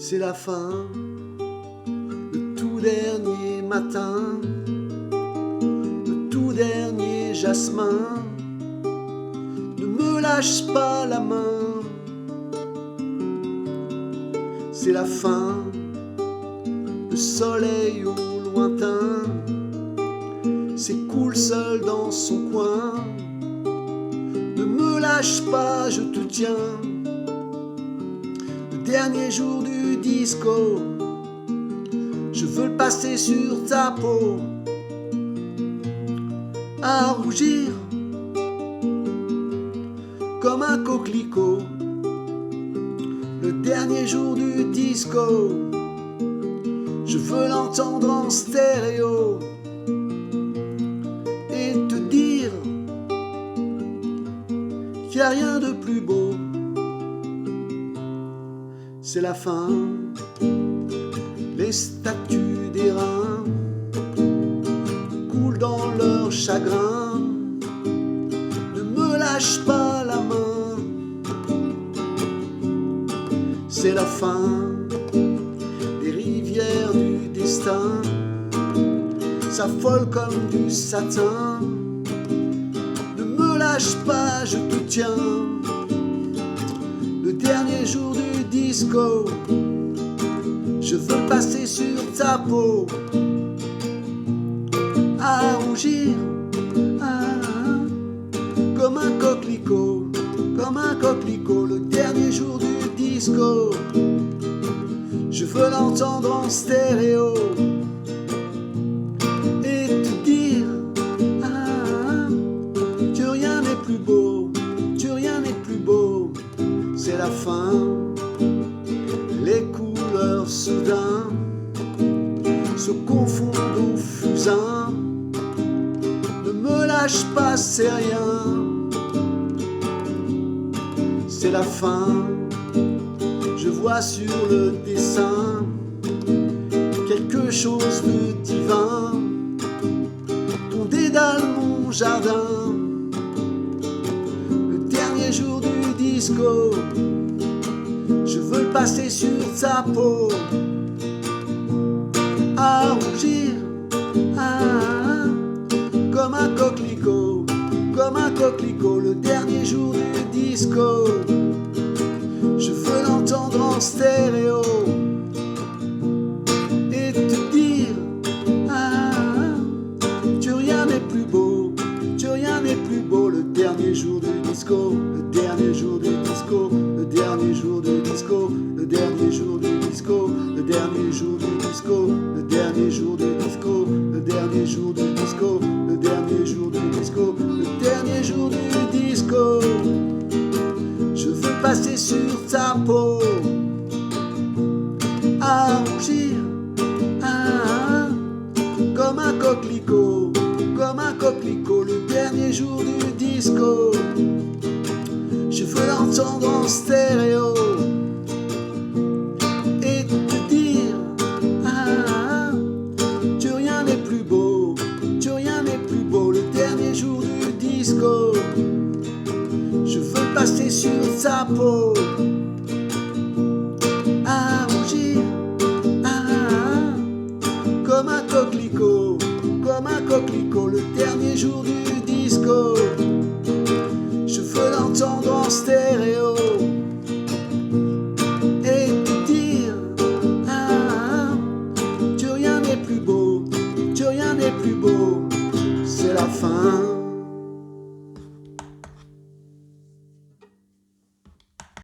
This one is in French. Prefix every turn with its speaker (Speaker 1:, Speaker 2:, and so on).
Speaker 1: C'est la fin, le tout dernier matin, le tout dernier jasmin. Ne me lâche pas la main. C'est la fin, le soleil au lointain s'écoule seul dans son coin. Ne me lâche pas, je te tiens. Le dernier jour du disco, je veux le passer sur ta peau, à rougir comme un coquelicot. Le dernier jour du disco, je veux l'entendre en stéréo et te dire qu'il n'y a rien de plus beau. C'est la fin, les statues d'airain coulent dans leur chagrin. Ne me lâche pas la main. C'est la fin des rivières du destin, s'affolent comme du satin. Ne me lâche pas, je te tiens. Le dernier jour du disco, je veux passer sur ta peau, à rougir comme un coquelicot, comme un coquelicot. Le dernier jour du disco, je veux l'entendre en stéréo et te dire que rien n'est plus beau, que rien n'est plus beau. C'est la fin, les couleurs soudain se confondent au fusain. Ne me lâche pas, c'est rien. C'est la fin, je vois sur le dessin quelque chose de divin. Ton dédale, mon jardin. Le dernier jour du disco, je veux le passer sur ta peau, à rougir comme un coquelicot, comme un coquelicot. Le dernier jour du disco, je veux l'entendre en stéréo et te dire que rien n'est plus beau, que rien n'est plus beau. Le dernier jour du disco, le dernier jour du disco, le dernier jour du disco, le dernier jour du disco, le dernier jour du disco, le dernier jour du disco, le dernier jour du disco, le dernier jour du disco, le dernier jour du disco. Je veux passer sur ta peau, à rougir comme un coquelicot, comme un coquelicot. Le dernier jour du disco, je veux l'entendre en stéréo et te dire que rien n'est plus beau, que rien n'est plus beau. Le dernier jour du disco, je veux passer sur ta peau, à rougir comme un coquelicot, comme un coquelicot. Le dernier jour du disco, je veux l'entendre en stéréo et te dire que rien n'est plus beau, que rien n'est plus beau. C'est la fin.